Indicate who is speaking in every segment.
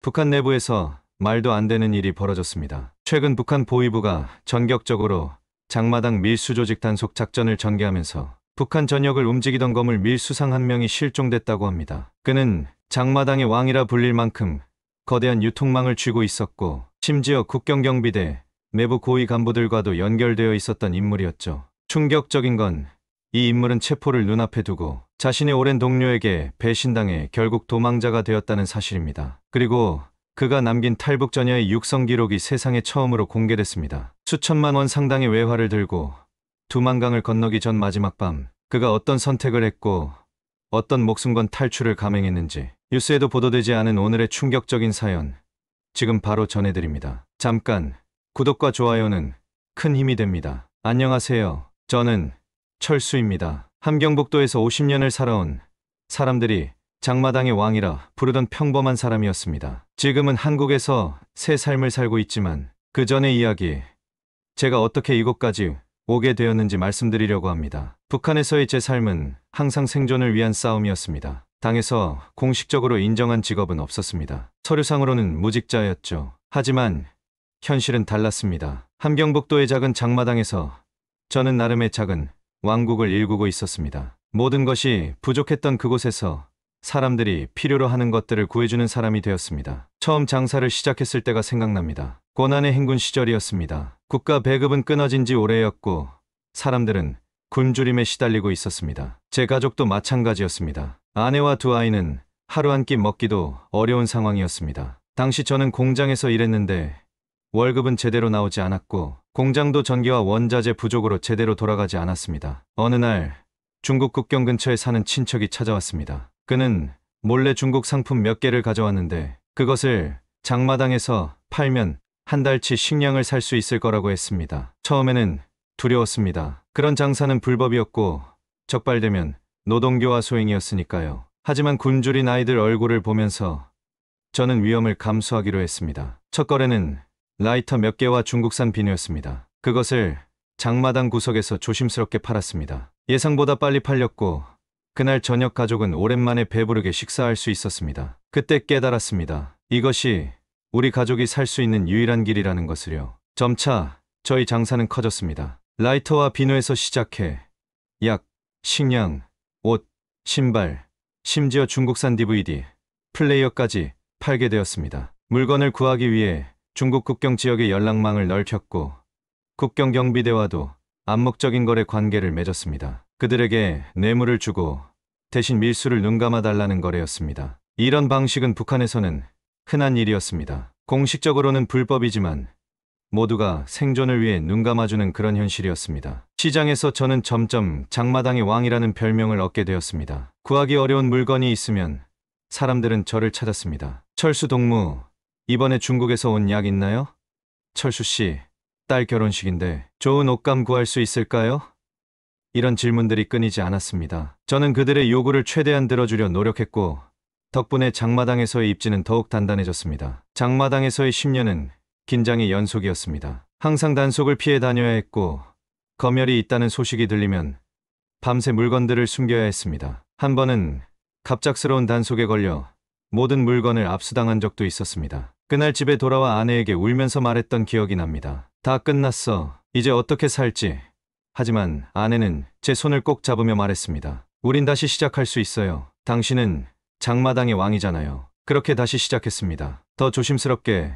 Speaker 1: 북한 내부에서 말도 안 되는 일이 벌어졌습니다. 최근 북한 보위부가 전격적으로 장마당 밀수조직 단속 작전을 전개하면서 북한 전역을 움직이던 거물 밀수상 한 명이 실종됐다고 합니다. 그는 장마당의 왕이라 불릴 만큼 거대한 유통망을 쥐고 있었고 심지어 국경경비대 내부 고위 간부들과도 연결되어 있었던 인물이었죠. 충격적인 건 이 인물은 체포를 눈앞에 두고 자신의 오랜 동료에게 배신당해 결국 도망자가 되었다는 사실입니다. 그리고 그가 남긴 탈북 전야의 육성 기록이 세상에 처음으로 공개됐습니다. 수천만 원 상당의 외화를 들고 두만강을 건너기 전 마지막 밤 그가 어떤 선택을 했고 어떤 목숨 건 탈출을 감행했는지 뉴스에도 보도되지 않은 오늘의 충격적인 사연 지금 바로 전해드립니다. 잠깐 구독과 좋아요는 큰 힘이 됩니다. 안녕하세요. 저는 철수입니다. 함경북도에서 50년을 살아온 사람들이 장마당의 왕이라 부르던 평범한 사람이었습니다. 지금은 한국에서 새 삶을 살고 있지만 그 전의 이야기, 제가 어떻게 이곳까지 오게 되었는지 말씀드리려고 합니다. 북한에서의 제 삶은 항상 생존을 위한 싸움이었습니다. 당에서 공식적으로 인정한 직업은 없었습니다. 서류상으로는 무직자였죠. 하지만 현실은 달랐습니다. 함경북도의 작은 장마당에서 저는 나름의 작은 왕국을 일구고 있었습니다. 모든 것이 부족했던 그곳에서 사람들이 필요로 하는 것들을 구해주는 사람이 되었습니다. 처음 장사를 시작했을 때가 생각납니다. 고난의 행군 시절이었습니다. 국가 배급은 끊어진 지 오래였고 사람들은 굶주림에 시달리고 있었습니다. 제 가족도 마찬가지였습니다. 아내와 두 아이는 하루 한 끼 먹기도 어려운 상황이었습니다. 당시 저는 공장에서 일했는데 월급은 제대로 나오지 않았고 공장도 전기와 원자재 부족으로 제대로 돌아가지 않았습니다. 어느 날 중국 국경 근처에 사는 친척이 찾아왔습니다. 그는 몰래 중국 상품 몇 개를 가져왔는데 그것을 장마당에서 팔면 한 달치 식량을 살 수 있을 거라고 했습니다. 처음에는 두려웠습니다. 그런 장사는 불법이었고 적발되면 노동교화 소행이었으니까요. 하지만 굶주린 아이들 얼굴을 보면서 저는 위험을 감수하기로 했습니다. 첫 거래는 라이터 몇 개와 중국산 비누였습니다. 그것을 장마당 구석에서 조심스럽게 팔았습니다. 예상보다 빨리 팔렸고 그날 저녁 가족은 오랜만에 배부르게 식사할 수 있었습니다. 그때 깨달았습니다. 이것이 우리 가족이 살 수 있는 유일한 길이라는 것을요. 점차 저희 장사는 커졌습니다. 라이터와 비누에서 시작해 약, 식량, 옷, 신발, 심지어 중국산 DVD, 플레이어까지 팔게 되었습니다. 물건을 구하기 위해 중국 국경 지역의 연락망을 넓혔고 국경 경비대와도 암묵적인 거래 관계를 맺었습니다. 그들에게 뇌물을 주고 대신 밀수를 눈감아 달라는 거래였습니다. 이런 방식은 북한에서는 흔한 일이었습니다. 공식적으로는 불법이지만 모두가 생존을 위해 눈감아주는 그런 현실이었습니다. 시장에서 저는 점점 장마당의 왕이라는 별명을 얻게 되었습니다. 구하기 어려운 물건이 있으면 사람들은 저를 찾았습니다. 철수 동무, 이번에 중국에서 온 약 있나요? 철수 씨, 딸 결혼식인데 좋은 옷감 구할 수 있을까요? 이런 질문들이 끊이지 않았습니다. 저는 그들의 요구를 최대한 들어주려 노력했고 덕분에 장마당에서의 입지는 더욱 단단해졌습니다. 장마당에서의 10년은 긴장의 연속이었습니다. 항상 단속을 피해 다녀야 했고 검열이 있다는 소식이 들리면 밤새 물건들을 숨겨야 했습니다. 한 번은 갑작스러운 단속에 걸려 모든 물건을 압수당한 적도 있었습니다. 그날 집에 돌아와 아내에게 울면서 말했던 기억이 납니다. 다 끝났어. 이제 어떻게 살지? 하지만 아내는 제 손을 꼭 잡으며 말했습니다. 우린 다시 시작할 수 있어요. 당신은 장마당의 왕이잖아요. 그렇게 다시 시작했습니다. 더 조심스럽게,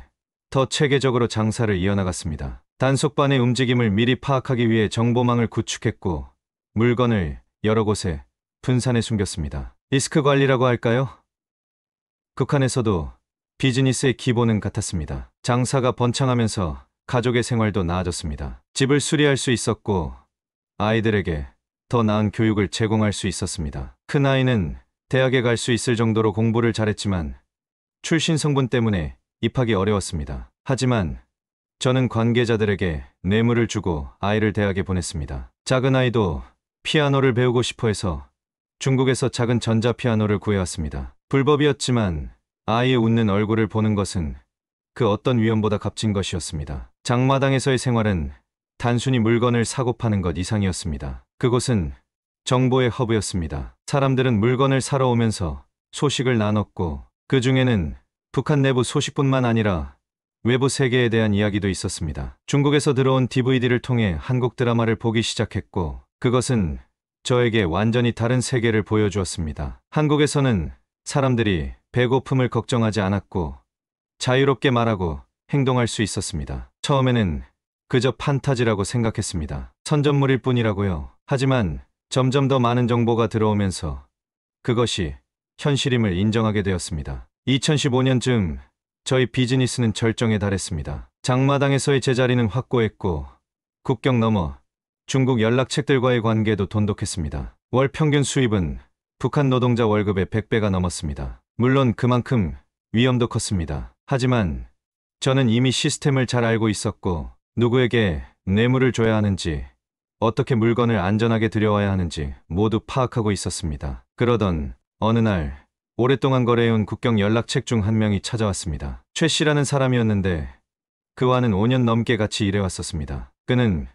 Speaker 1: 더 체계적으로 장사를 이어나갔습니다. 단속반의 움직임을 미리 파악하기 위해 정보망을 구축했고 물건을 여러 곳에 분산해 숨겼습니다. 리스크 관리라고 할까요? 북한에서도 비즈니스의 기본은 같았습니다. 장사가 번창하면서 가족의 생활도 나아졌습니다. 집을 수리할 수 있었고 아이들에게 더 나은 교육을 제공할 수 있었습니다. 큰아이는 대학에 갈 수 있을 정도로 공부를 잘했지만 출신 성분 때문에 입학이 어려웠습니다. 하지만 저는 관계자들에게 뇌물을 주고 아이를 대학에 보냈습니다. 작은 아이도 피아노를 배우고 싶어 해서 중국에서 작은 전자피아노를 구해왔습니다. 불법이었지만 아이의 웃는 얼굴을 보는 것은 그 어떤 위험보다 값진 것이었습니다. 장마당에서의 생활은 단순히 물건을 사고 파는 것 이상이었습니다. 그곳은 정보의 허브였습니다. 사람들은 물건을 사러 오면서 소식을 나눴고 그 중에는 북한 내부 소식뿐만 아니라 외부 세계에 대한 이야기도 있었습니다. 중국에서 들어온 DVD를 통해 한국 드라마를 보기 시작했고 그것은 저에게 완전히 다른 세계를 보여주었습니다. 한국에서는 사람들이 배고픔을 걱정하지 않았고 자유롭게 말하고 행동할 수 있었습니다. 처음에는 그저 판타지라고 생각했습니다. 선전물일 뿐이라고요. 하지만 점점 더 많은 정보가 들어오면서 그것이 현실임을 인정하게 되었습니다. 2015년쯤 저희 비즈니스는 절정에 달했습니다. 장마당에서의 제자리는 확고했고 국경 너머 중국 연락책들과의 관계도 돈독했습니다. 월 평균 수입은 북한 노동자 월급의 100배가 넘었습니다. 물론 그만큼 위험도 컸습니다. 하지만 저는 이미 시스템을 잘 알고 있었고 누구에게 뇌물을 줘야 하는지 어떻게 물건을 안전하게 들여와야 하는지 모두 파악하고 있었습니다. 그러던 어느 날 오랫동안 거래해온 국경 연락책 중 한 명이 찾아왔습니다. 최 씨라는 사람이었는데 그와는 5년 넘게 같이 일해왔었습니다. 그는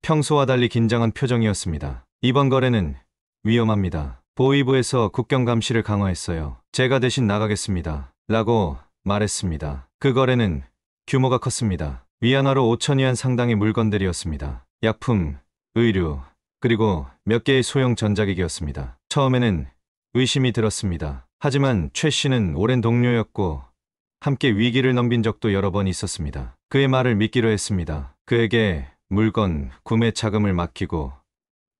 Speaker 1: 평소와 달리 긴장한 표정이었습니다. 이번 거래는 위험합니다. 보위부에서 국경 감시를 강화했어요. 제가 대신 나가겠습니다. 라고 말했습니다. 그 거래는 규모가 컸습니다. 위안화로 5,000위안 상당의 물건들이었습니다. 약품, 의류, 그리고 몇 개의 소형 전자기기였습니다. 처음에는 의심이 들었습니다. 하지만 최 씨는 오랜 동료였고 함께 위기를 넘긴 적도 여러 번 있었습니다. 그의 말을 믿기로 했습니다. 그에게 물건 구매 자금을 맡기고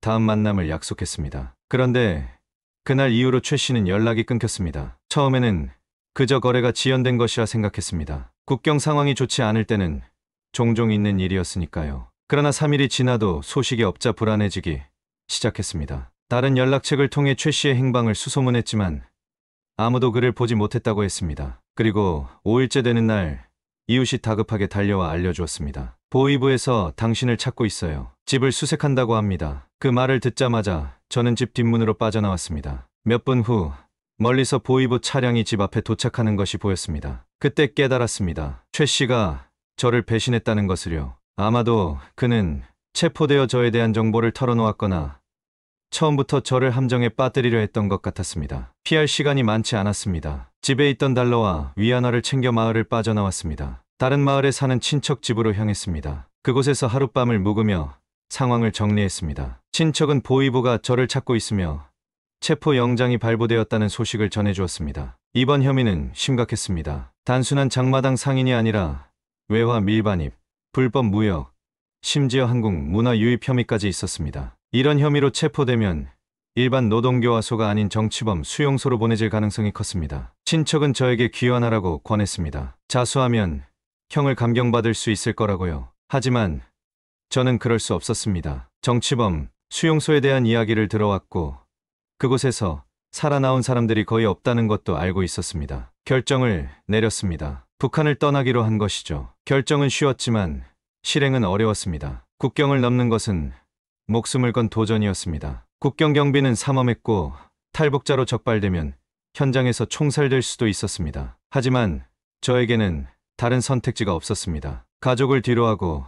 Speaker 1: 다음 만남을 약속했습니다. 그런데 그날 이후로 최 씨는 연락이 끊겼습니다. 처음에는 그저 거래가 지연된 것이라 생각했습니다. 국경 상황이 좋지 않을 때는 종종 있는 일이었으니까요. 그러나 3일이 지나도 소식이 없자 불안해지기 시작했습니다. 다른 연락책을 통해 최 씨의 행방을 수소문했지만 아무도 그를 보지 못했다고 했습니다. 그리고 5일째 되는 날 이웃이 다급하게 달려와 알려주었습니다. 보위부에서 당신을 찾고 있어요. 집을 수색한다고 합니다. 그 말을 듣자마자 저는 집 뒷문으로 빠져나왔습니다. 몇 분 후 멀리서 보위부 차량이 집 앞에 도착하는 것이 보였습니다. 그때 깨달았습니다. 최 씨가 저를 배신했다는 것을요. 아마도 그는 체포되어 저에 대한 정보를 털어놓았거나 처음부터 저를 함정에 빠뜨리려 했던 것 같았습니다. 피할 시간이 많지 않았습니다. 집에 있던 달러와 위안화를 챙겨 마을을 빠져나왔습니다. 다른 마을에 사는 친척 집으로 향했습니다. 그곳에서 하룻밤을 묵으며 상황을 정리했습니다. 친척은 보위부가 저를 찾고 있으며 체포 영장이 발부되었다는 소식을 전해주었습니다. 이번 혐의는 심각했습니다. 단순한 장마당 상인이 아니라 외화 밀반입, 불법 무역, 심지어 한국 문화 유입 혐의까지 있었습니다. 이런 혐의로 체포되면 일반 노동교화소가 아닌 정치범 수용소로 보내질 가능성이 컸습니다. 친척은 저에게 귀환하라고 권했습니다. 자수하면 형을 감경받을 수 있을 거라고요. 하지만 저는 그럴 수 없었습니다. 정치범 수용소에 대한 이야기를 들어왔고 그곳에서 살아나온 사람들이 거의 없다는 것도 알고 있었습니다. 결정을 내렸습니다. 북한을 떠나기로 한 것이죠. 결정은 쉬웠지만 실행은 어려웠습니다. 국경을 넘는 것은 목숨을 건 도전이었습니다. 국경 경비는 삼엄했고 탈북자로 적발되면 현장에서 총살될 수도 있었습니다. 하지만 저에게는 다른 선택지가 없었습니다. 가족을 뒤로하고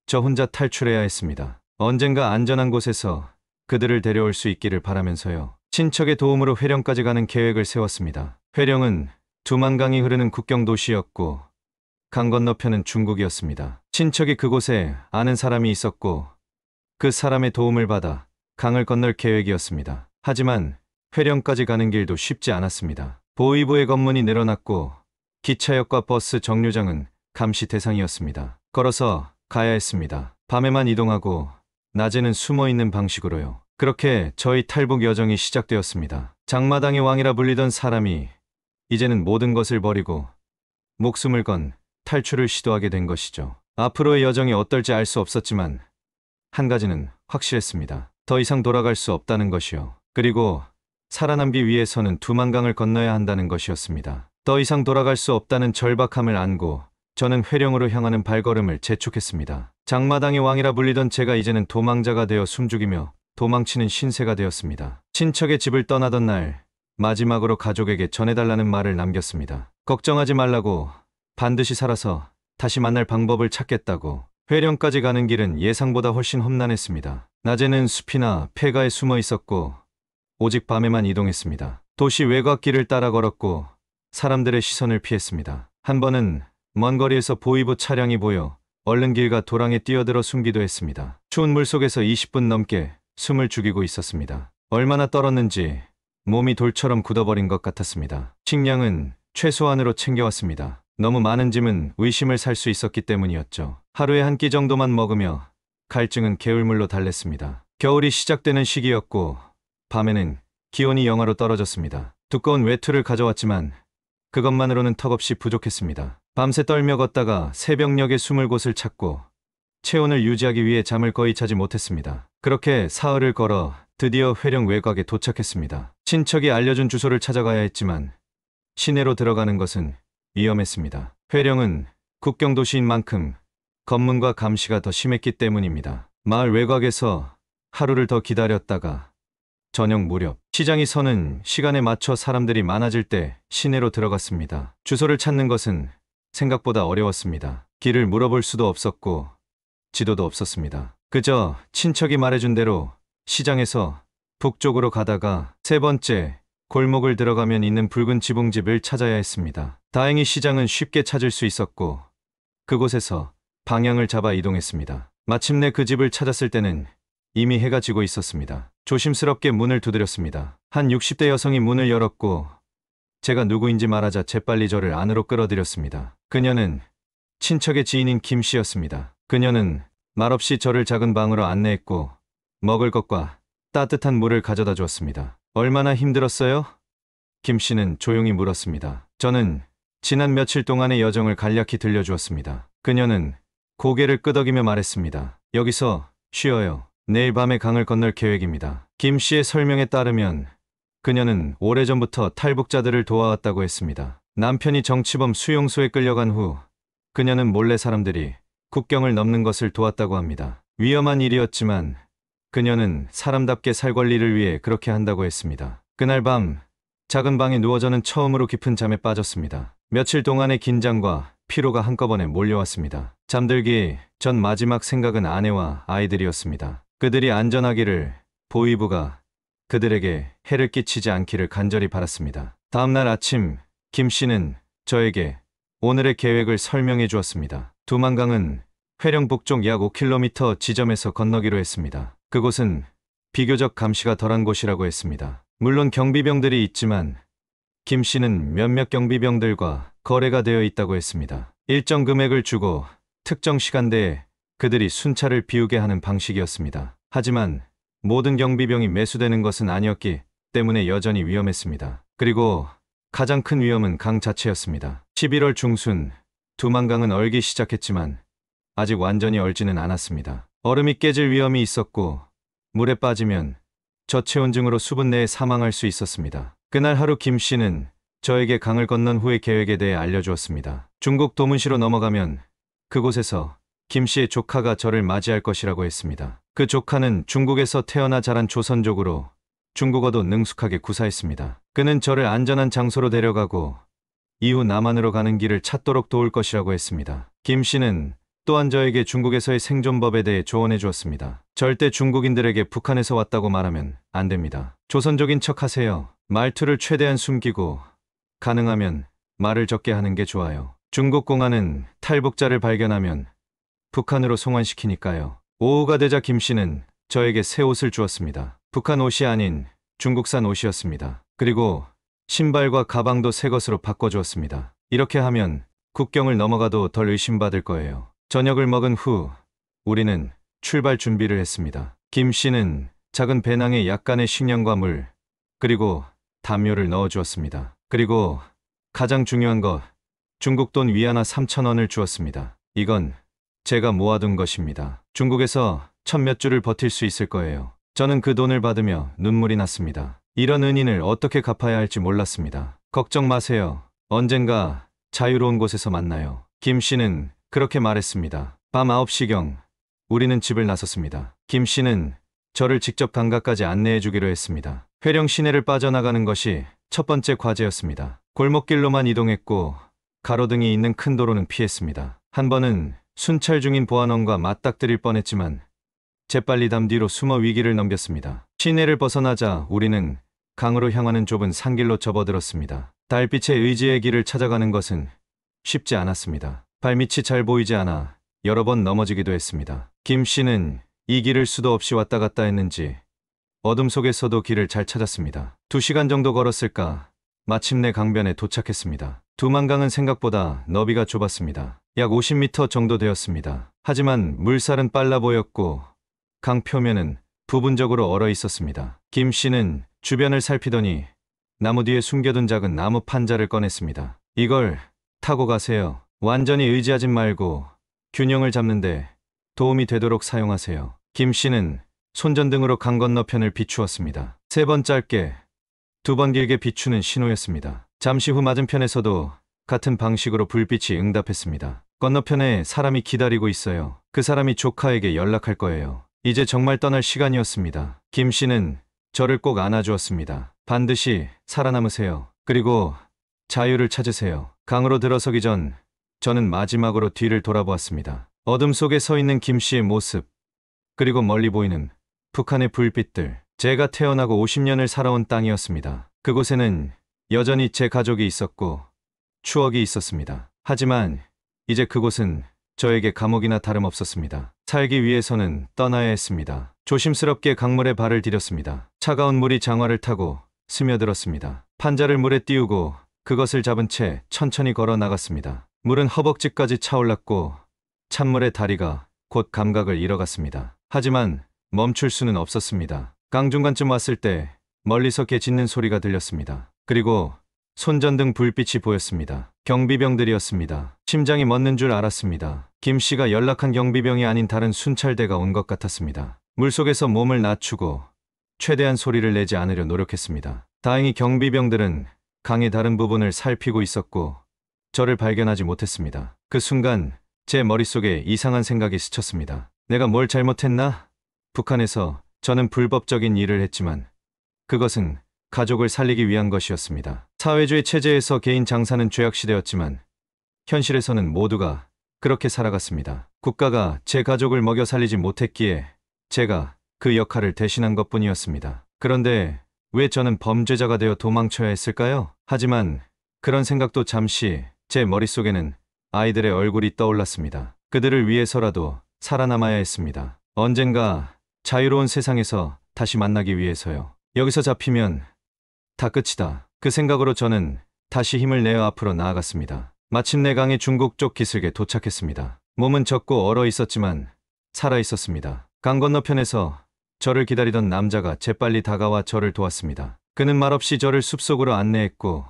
Speaker 1: 저 혼자 탈출해야 했습니다. 언젠가 안전한 곳에서 그들을 데려올 수 있기를 바라면서요. 친척의 도움으로 회령까지 가는 계획을 세웠습니다. 회령은 두만강이 흐르는 국경 도시였고 강 건너편은 중국이었습니다. 친척이 그곳에 아는 사람이 있었고 그 사람의 도움을 받아 강을 건널 계획이었습니다. 하지만 회령까지 가는 길도 쉽지 않았습니다. 보위부의 검문이 늘어났고 기차역과 버스 정류장은 감시 대상이었습니다. 걸어서 가야 했습니다. 밤에만 이동하고 낮에는 숨어있는 방식으로요. 그렇게 저희 탈북 여정이 시작되었습니다. 장마당의 왕이라 불리던 사람이 이제는 모든 것을 버리고 목숨을 건 탈출을 시도하게 된 것이죠. 앞으로의 여정이 어떨지 알 수 없었지만 한 가지는 확실했습니다. 더 이상 돌아갈 수 없다는 것이요. 그리고 살아남기 위해서는 두만강을 건너야 한다는 것이었습니다. 더 이상 돌아갈 수 없다는 절박함을 안고 저는 회령으로 향하는 발걸음을 재촉했습니다. 장마당의 왕이라 불리던 제가 이제는 도망자가 되어 숨죽이며 도망치는 신세가 되었습니다. 친척의 집을 떠나던 날 마지막으로 가족에게 전해달라는 말을 남겼습니다. 걱정하지 말라고, 반드시 살아서 다시 만날 방법을 찾겠다고. 회령까지 가는 길은 예상보다 훨씬 험난했습니다. 낮에는 숲이나 폐가에 숨어 있었고 오직 밤에만 이동했습니다. 도시 외곽길을 따라 걸었고 사람들의 시선을 피했습니다. 한 번은 먼 거리에서 보이부 차량이 보여 얼른 길가 도랑에 뛰어들어 숨기도 했습니다. 추운 물속에서 20분 넘게 숨을 죽이고 있었습니다. 얼마나 떨었는지 몸이 돌처럼 굳어버린 것 같았습니다. 식량은 최소한으로 챙겨왔습니다. 너무 많은 짐은 의심을 살 수 있었기 때문이었죠. 하루에 한 끼 정도만 먹으며 갈증은 개울물로 달랬습니다. 겨울이 시작되는 시기였고 밤에는 기온이 영하로 떨어졌습니다. 두꺼운 외투를 가져왔지만 그것만으로는 턱없이 부족했습니다. 밤새 떨며 걷다가 새벽녘에 숨을 곳을 찾고 체온을 유지하기 위해 잠을 거의 자지 못했습니다. 그렇게 사흘을 걸어 드디어 회령 외곽에 도착했습니다. 친척이 알려준 주소를 찾아가야 했지만 시내로 들어가는 것은 위험했습니다. 회령은 국경 도시인 만큼 검문과 감시가 더 심했기 때문입니다. 마을 외곽에서 하루를 더 기다렸다가 저녁 무렵 시장이 서는 시간에 맞춰 사람들이 많아질 때 시내로 들어갔습니다. 주소를 찾는 것은 생각보다 어려웠습니다. 길을 물어볼 수도 없었고 지도도 없었습니다. 그저 친척이 말해준 대로 시장에서 북쪽으로 가다가 세 번째 골목을 들어가면 있는 붉은 지붕집을 찾아야 했습니다. 다행히 시장은 쉽게 찾을 수 있었고 그곳에서 방향을 잡아 이동했습니다. 마침내 그 집을 찾았을 때는 이미 해가 지고 있었습니다. 조심스럽게 문을 두드렸습니다. 한 60대 여성이 문을 열었고 제가 누구인지 말하자 재빨리 저를 안으로 끌어들였습니다. 그녀는 친척의 지인인 김 씨였습니다. 그녀는 말없이 저를 작은 방으로 안내했고 먹을 것과 따뜻한 물을 가져다 주었습니다. 얼마나 힘들었어요? 김 씨는 조용히 물었습니다. 저는 지난 며칠 동안의 여정을 간략히 들려주었습니다. 그녀는 고개를 끄덕이며 말했습니다. 여기서 쉬어요. 내일 밤에 강을 건널 계획입니다. 김 씨의 설명에 따르면 그녀는 오래전부터 탈북자들을 도와왔다고 했습니다. 남편이 정치범 수용소에 끌려간 후 그녀는 몰래 사람들이 국경을 넘는 것을 도왔다고 합니다. 위험한 일이었지만 그녀는 사람답게 살 권리를 위해 그렇게 한다고 했습니다. 그날 밤 작은 방에 누워 저는 처음으로 깊은 잠에 빠졌습니다. 며칠 동안의 긴장과 피로가 한꺼번에 몰려왔습니다. 잠들기 전 마지막 생각은 아내와 아이들이었습니다. 그들이 안전하기를, 보위부가 그들에게 해를 끼치지 않기를 간절히 바랐습니다. 다음날 아침 김 씨는 저에게 오늘의 계획을 설명해 주었습니다. 두만강은 회령 북쪽 약 5km 지점에서 건너기로 했습니다. 그곳은 비교적 감시가 덜한 곳이라고 했습니다. 물론 경비병들이 있지만 김 씨는 몇몇 경비병들과 거래가 되어 있다고 했습니다. 일정 금액을 주고 특정 시간대에 그들이 순찰을 비우게 하는 방식이었습니다. 하지만 모든 경비병이 매수되는 것은 아니었기 때문에 여전히 위험했습니다. 그리고 가장 큰 위험은 강 자체였습니다. 11월 중순 두만강은 얼기 시작했지만 아직 완전히 얼지는 않았습니다. 얼음이 깨질 위험이 있었고 물에 빠지면 저체온증으로 수분 내에 사망할 수 있었습니다. 그날 하루 김 씨는 저에게 강을 건넌 후의 계획에 대해 알려주었습니다. 중국 도문시로 넘어가면 그곳에서 김 씨의 조카가 저를 맞이할 것이라고 했습니다. 그 조카는 중국에서 태어나 자란 조선족으로 중국어도 능숙하게 구사했습니다. 그는 저를 안전한 장소로 데려가고 이후 남한으로 가는 길을 찾도록 도울 것이라고 했습니다. 김 씨는 또한 저에게 중국에서의 생존법에 대해 조언해 주었습니다. 절대 중국인들에게 북한에서 왔다고 말하면 안 됩니다. 조선족인 척 하세요. 말투를 최대한 숨기고 가능하면 말을 적게 하는 게 좋아요. 중국 공안은 탈북자를 발견하면 북한으로 송환시키니까요. 오후가 되자 김 씨는 저에게 새 옷을 주었습니다. 북한 옷이 아닌 중국산 옷이었습니다. 그리고 신발과 가방도 새 것으로 바꿔주었습니다. 이렇게 하면 국경을 넘어가도 덜 의심받을 거예요. 저녁을 먹은 후 우리는 출발 준비를 했습니다. 김 씨는 작은 배낭에 약간의 식량과 물, 그리고 담요를 넣어주었습니다. 그리고 가장 중요한 것, 중국 돈 위안화 3,000원을 주었습니다. 이건 제가 모아둔 것입니다. 중국에서 천몇 주를 버틸 수 있을 거예요. 저는 그 돈을 받으며 눈물이 났습니다. 이런 은인을 어떻게 갚아야 할지 몰랐습니다. 걱정 마세요. 언젠가 자유로운 곳에서 만나요. 김 씨는 그렇게 말했습니다. 밤 9시경 우리는 집을 나섰습니다. 김 씨는 저를 직접 강가까지 안내해 주기로 했습니다. 회령 시내를 빠져나가는 것이 첫 번째 과제였습니다. 골목길로만 이동했고 가로등이 있는 큰 도로는 피했습니다. 한 번은 순찰 중인 보안원과 맞닥뜨릴 뻔했지만 재빨리 담 뒤로 숨어 위기를 넘겼습니다. 시내를 벗어나자 우리는 강으로 향하는 좁은 산길로 접어들었습니다. 달빛의 의지의 길을 찾아가는 것은 쉽지 않았습니다. 발밑이 잘 보이지 않아 여러 번 넘어지기도 했습니다. 김 씨는 이 길을 수도 없이 왔다 갔다 했는지 어둠 속에서도 길을 잘 찾았습니다. 2시간 정도 걸었을까 마침내 강변에 도착했습니다. 두만강은 생각보다 너비가 좁았습니다. 약 50m 정도 되었습니다. 하지만 물살은 빨라 보였고 강 표면은 부분적으로 얼어 있었습니다. 김 씨는 주변을 살피더니 나무 뒤에 숨겨둔 작은 나무 판자를 꺼냈습니다. 이걸 타고 가세요. 완전히 의지하진 말고 균형을 잡는데 도움이 되도록 사용하세요. 김 씨는 손전등으로 강 건너편을 비추었습니다. 3번 짧게, 2번 길게 비추는 신호였습니다. 잠시 후 맞은편에서도 같은 방식으로 불빛이 응답했습니다. 건너편에 사람이 기다리고 있어요. 그 사람이 조카에게 연락할 거예요. 이제 정말 떠날 시간이었습니다. 김 씨는 저를 꼭 안아주었습니다. 반드시 살아남으세요. 그리고 자유를 찾으세요. 강으로 들어서기 전 저는 마지막으로 뒤를 돌아보았습니다. 어둠 속에 서 있는 김 씨의 모습, 그리고 멀리 보이는 북한의 불빛들. 제가 태어나고 50년을 살아온 땅이었습니다. 그곳에는 여전히 제 가족이 있었고 추억이 있었습니다. 하지만 이제 그곳은 저에게 감옥이나 다름없었습니다. 살기 위해서는 떠나야 했습니다. 조심스럽게 강물에 발을 디뎠습니다. 차가운 물이 장화를 타고 스며들었습니다. 판자를 물에 띄우고 그것을 잡은 채 천천히 걸어 나갔습니다. 물은 허벅지까지 차올랐고 찬물의 다리가 곧 감각을 잃어갔습니다. 하지만 멈출 수는 없었습니다. 강 중간쯤 왔을 때 멀리서 개 짖는 소리가 들렸습니다. 그리고 손전등 불빛이 보였습니다. 경비병들이었습니다. 심장이 멎는 줄 알았습니다. 김 씨가 연락한 경비병이 아닌 다른 순찰대가 온 것 같았습니다. 물속에서 몸을 낮추고 최대한 소리를 내지 않으려 노력했습니다. 다행히 경비병들은 강의 다른 부분을 살피고 있었고 저를 발견하지 못했습니다. 그 순간 제 머릿속에 이상한 생각이 스쳤습니다. 내가 뭘 잘못했나? 북한에서 저는 불법적인 일을 했지만 그것은 가족을 살리기 위한 것이었습니다. 사회주의 체제에서 개인 장사는 죄악시되었지만 현실에서는 모두가 그렇게 살아갔습니다. 국가가 제 가족을 먹여 살리지 못했기에 제가 그 역할을 대신한 것뿐이었습니다. 그런데 왜 저는 범죄자가 되어 도망쳐야 했을까요? 하지만 그런 생각도 잠시 제 머릿속에는 아이들의 얼굴이 떠올랐습니다. 그들을 위해서라도 살아남아야 했습니다. 언젠가 자유로운 세상에서 다시 만나기 위해서요. 여기서 잡히면 다 끝이다. 그 생각으로 저는 다시 힘을 내어 앞으로 나아갔습니다. 마침내 강의 중국 쪽 기슭에 도착했습니다. 몸은 젖고 얼어 있었지만 살아 있었습니다. 강 건너편에서 저를 기다리던 남자가 재빨리 다가와 저를 도왔습니다. 그는 말없이 저를 숲속으로 안내했고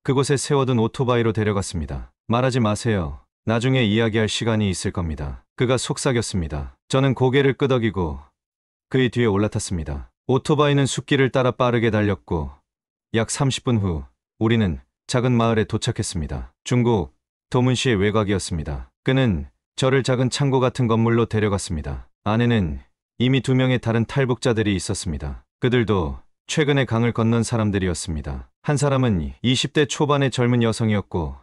Speaker 1: 그곳에 세워둔 오토바이로 데려갔습니다. 말하지 마세요. 나중에 이야기할 시간이 있을 겁니다. 그가 속삭였습니다. 저는 고개를 끄덕이고 그의 뒤에 올라탔습니다. 오토바이는 숲길을 따라 빠르게 달렸고 약 30분 후 우리는 작은 마을에 도착했습니다. 중국 도문시의 외곽이었습니다. 그는 저를 작은 창고 같은 건물로 데려갔습니다. 안에는 이미 2명의 다른 탈북자들이 있었습니다. 그들도 최근에 강을 건넌 사람들이었습니다. 한 사람은 20대 초반의 젊은 여성이었고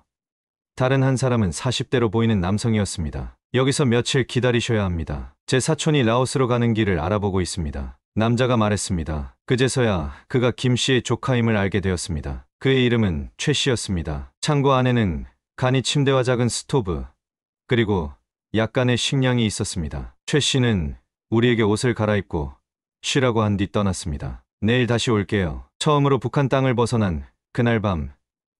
Speaker 1: 다른 한 사람은 40대로 보이는 남성이었습니다. 여기서 며칠 기다리셔야 합니다. 제 사촌이 라오스로 가는 길을 알아보고 있습니다. 남자가 말했습니다. 그제서야 그가 김 씨의 조카임을 알게 되었습니다. 그의 이름은 최 씨였습니다. 창고 안에는 간이 침대와 작은 스토브, 그리고 약간의 식량이 있었습니다. 최 씨는 우리에게 옷을 갈아입고 쉬라고 한 뒤 떠났습니다. 내일 다시 올게요. 처음으로 북한 땅을 벗어난 그날 밤,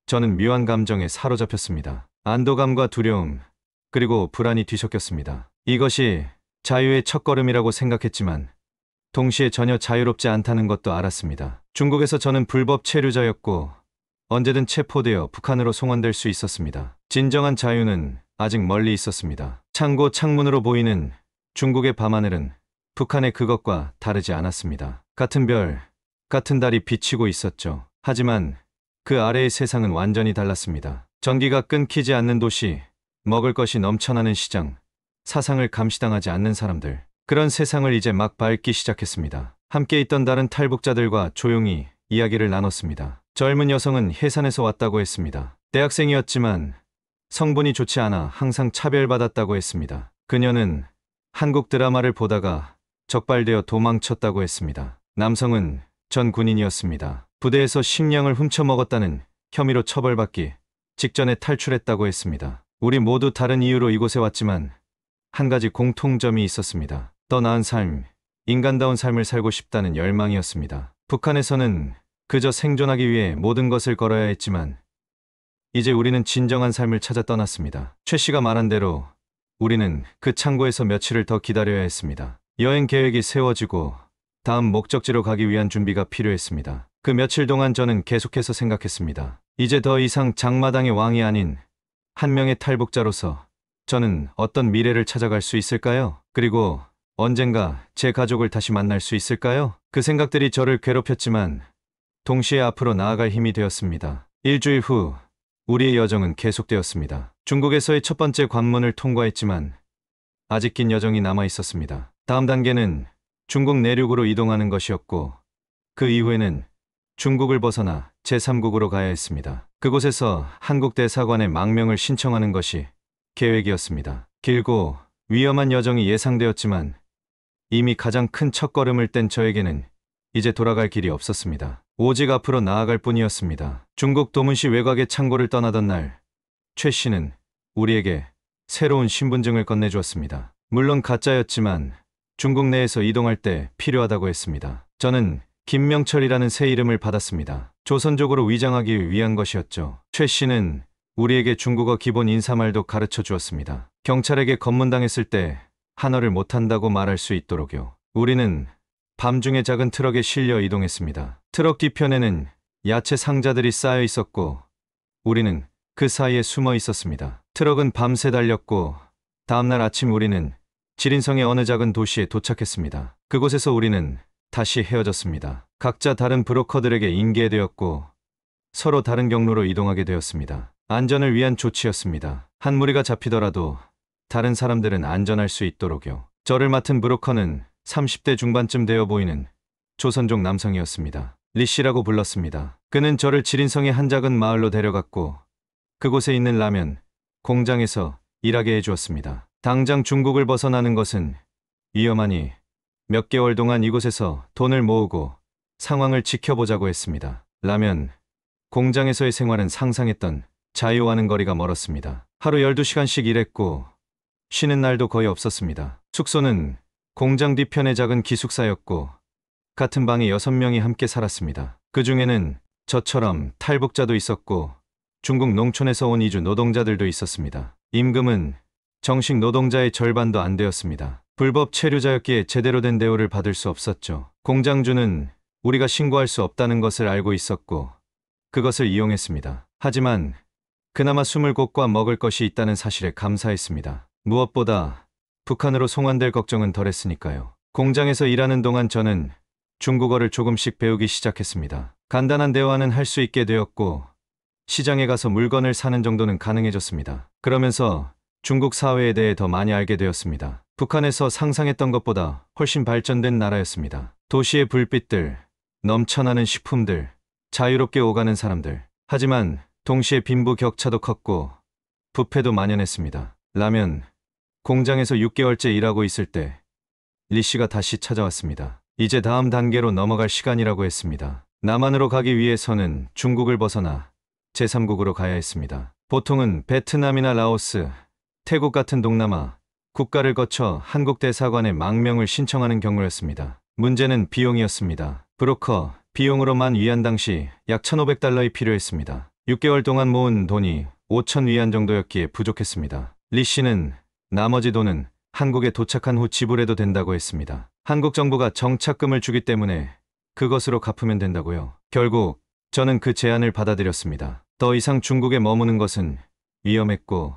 Speaker 1: 저는 묘한 감정에 사로잡혔습니다. 안도감과 두려움, 그리고 불안이 뒤섞였습니다. 이것이 자유의 첫걸음이라고 생각했지만 동시에 전혀 자유롭지 않다는 것도 알았습니다. 중국에서 저는 불법 체류자였고 언제든 체포되어 북한으로 송환될 수 있었습니다. 진정한 자유는 아직 멀리 있었습니다. 창고 창문으로 보이는 중국의 밤하늘은 북한의 그것과 다르지 않았습니다. 같은 별, 같은 달이 비치고 있었죠. 하지만 그 아래의 세상은 완전히 달랐습니다. 전기가 끊기지 않는 도시, 먹을 것이 넘쳐나는 시장, 사상을 감시당하지 않는 사람들. 그런 세상을 이제 막 밟기 시작했습니다. 함께 있던 다른 탈북자들과 조용히 이야기를 나눴습니다. 젊은 여성은 해산에서 왔다고 했습니다. 대학생이었지만 성분이 좋지 않아 항상 차별받았다고 했습니다. 그녀는 한국 드라마를 보다가 적발되어 도망쳤다고 했습니다. 남성은 전 군인이었습니다. 부대에서 식량을 훔쳐먹었다는 혐의로 처벌받기 직전에 탈출했다고 했습니다. 우리 모두 다른 이유로 이곳에 왔지만 한 가지 공통점이 있었습니다. 더 나은 삶, 인간다운 삶을 살고 싶다는 열망이었습니다. 북한에서는 그저 생존하기 위해 모든 것을 걸어야 했지만 이제 우리는 진정한 삶을 찾아 떠났습니다. 최 씨가 말한 대로 우리는 그 창고에서 며칠을 더 기다려야 했습니다. 여행 계획이 세워지고 다음 목적지로 가기 위한 준비가 필요했습니다. 그 며칠 동안 저는 계속해서 생각했습니다. 이제 더 이상 장마당의 왕이 아닌 한 명의 탈북자로서 저는 어떤 미래를 찾아갈 수 있을까요? 그리고 언젠가 제 가족을 다시 만날 수 있을까요? 그 생각들이 저를 괴롭혔지만 동시에 앞으로 나아갈 힘이 되었습니다. 일주일 후 우리의 여정은 계속되었습니다. 중국에서의 첫 번째 관문을 통과했지만 아직 긴 여정이 남아 있었습니다. 다음 단계는 중국 내륙으로 이동하는 것이었고 그 이후에는 중국을 벗어나 제3국으로 가야 했습니다. 그곳에서 한국 대사관에 망명을 신청하는 것이 계획이었습니다. 길고 위험한 여정이 예상되었지만 이미 가장 큰 첫걸음을 뗀 저에게는 이제 돌아갈 길이 없었습니다. 오직 앞으로 나아갈 뿐이었습니다. 중국 도문시 외곽의 창고를 떠나던 날, 최 씨는 우리에게 새로운 신분증을 건네주었습니다. 물론 가짜였지만 중국 내에서 이동할 때 필요하다고 했습니다. 저는 김명철이라는 새 이름을 받았습니다. 조선족으로 위장하기 위한 것이었죠. 최 씨는 우리에게 중국어 기본 인사말도 가르쳐 주었습니다. 경찰에게 검문당했을 때 한어를 못한다고 말할 수 있도록요. 우리는 밤중에 작은 트럭에 실려 이동했습니다. 트럭 뒤편에는 야채 상자들이 쌓여 있었고 우리는 그 사이에 숨어 있었습니다. 트럭은 밤새 달렸고 다음날 아침 우리는 지린성의 어느 작은 도시에 도착했습니다. 그곳에서 우리는 다시 헤어졌습니다. 각자 다른 브로커들에게 인계되었고 서로 다른 경로로 이동하게 되었습니다. 안전을 위한 조치였습니다. 한 무리가 잡히더라도 다른 사람들은 안전할 수 있도록요. 저를 맡은 브로커는 30대 중반쯤 되어 보이는 조선족 남성이었습니다. 리 씨라고 불렀습니다. 그는 저를 지린성의 한 작은 마을로 데려갔고 그곳에 있는 라면 공장에서 일하게 해주었습니다. 당장 중국을 벗어나는 것은 위험하니 몇 개월 동안 이곳에서 돈을 모으고 상황을 지켜보자고 했습니다. 라면 공장에서의 생활은 상상했던 자유와는 거리가 멀었습니다. 하루 12시간씩 일했고 쉬는 날도 거의 없었습니다. 숙소는 공장 뒤편의 작은 기숙사였고 같은 방에 6명이 함께 살았습니다. 그 중에는 저처럼 탈북자도 있었고 중국 농촌에서 온 이주 노동자들도 있었습니다. 임금은 정식 노동자의 절반도 안 되었습니다. 불법 체류자였기에 제대로 된 대우를 받을 수 없었죠. 공장주는 우리가 신고할 수 없다는 것을 알고 있었고 그것을 이용했습니다. 하지만 그나마 숨을 곳과 먹을 것이 있다는 사실에 감사했습니다. 무엇보다 북한으로 송환될 걱정은 덜했으니까요. 공장에서 일하는 동안 저는 중국어를 조금씩 배우기 시작했습니다. 간단한 대화는 할 수 있게 되었고 시장에 가서 물건을 사는 정도는 가능해졌습니다. 그러면서 중국 사회에 대해 더 많이 알게 되었습니다. 북한에서 상상했던 것보다 훨씬 발전된 나라였습니다. 도시의 불빛들, 넘쳐나는 식품들, 자유롭게 오가는 사람들. 하지만 동시에 빈부격차도 컸고 부패도 만연했습니다. 라면 공장에서 6개월째 일하고 있을 때 리 씨가 다시 찾아왔습니다. 이제 다음 단계로 넘어갈 시간이라고 했습니다. 남한으로 가기 위해서는 중국을 벗어나 제3국으로 가야 했습니다. 보통은 베트남이나 라오스, 태국 같은 동남아 국가를 거쳐 한국 대사관에 망명을 신청하는 경우였습니다. 문제는 비용이었습니다. 브로커 비용으로만 위안 당시 약 1,500달러이 필요했습니다. 6개월 동안 모은 돈이 5,000 위안 정도였기에 부족했습니다. 리 씨는 나머지 돈은 한국에 도착한 후 지불해도 된다고 했습니다. 한국 정부가 정착금을 주기 때문에 그것으로 갚으면 된다고요. 결국 저는 그 제안을 받아들였습니다. 더 이상 중국에 머무는 것은 위험했고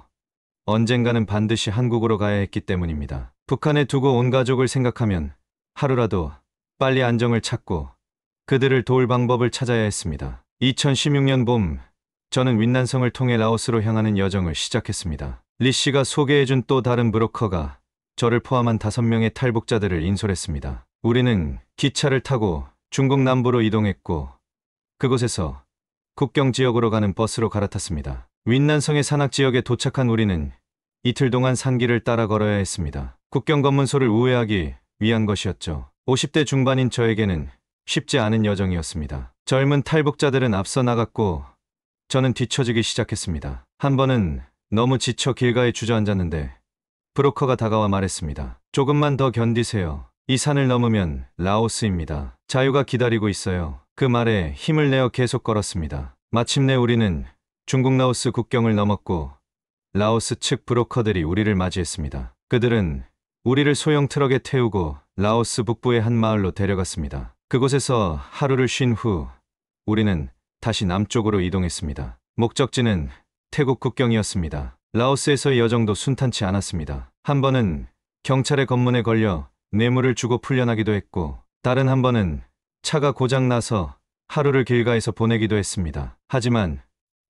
Speaker 1: 언젠가는 반드시 한국으로 가야 했기 때문입니다. 북한에 두고 온 가족을 생각하면 하루라도 빨리 안정을 찾고 그들을 도울 방법을 찾아야 했습니다. 2016년 봄 저는 윈난성을 통해 라오스로 향하는 여정을 시작했습니다. 리 씨가 소개해준 또 다른 브로커가 저를 포함한 5명의 탈북자들을 인솔했습니다. 우리는 기차를 타고 중국 남부로 이동했고 그곳에서 국경 지역으로 가는 버스로 갈아탔습니다. 윈난성의 산악 지역에 도착한 우리는 이틀 동안 산길을 따라 걸어야 했습니다. 국경 검문소를 우회하기 위한 것이었죠. 50대 중반인 저에게는 쉽지 않은 여정이었습니다. 젊은 탈북자들은 앞서 나갔고 저는 뒤처지기 시작했습니다. 한 번은 너무 지쳐 길가에 주저앉았는데 브로커가 다가와 말했습니다. 조금만 더 견디세요. 이 산을 넘으면 라오스입니다. 자유가 기다리고 있어요. 그 말에 힘을 내어 계속 걸었습니다. 마침내 우리는 중국 라오스 국경을 넘었고 라오스 측 브로커들이 우리를 맞이했습니다. 그들은 우리를 소형 트럭에 태우고 라오스 북부의 한 마을로 데려갔습니다. 그곳에서 하루를 쉰 후 우리는 다시 남쪽으로 이동했습니다. 목적지는 태국 국경이었습니다. 라오스에서의 여정도 순탄치 않았습니다. 한 번은 경찰의 검문에 걸려 뇌물을 주고 풀려나기도 했고 다른 한 번은 차가 고장나서 하루를 길가에서 보내기도 했습니다. 하지만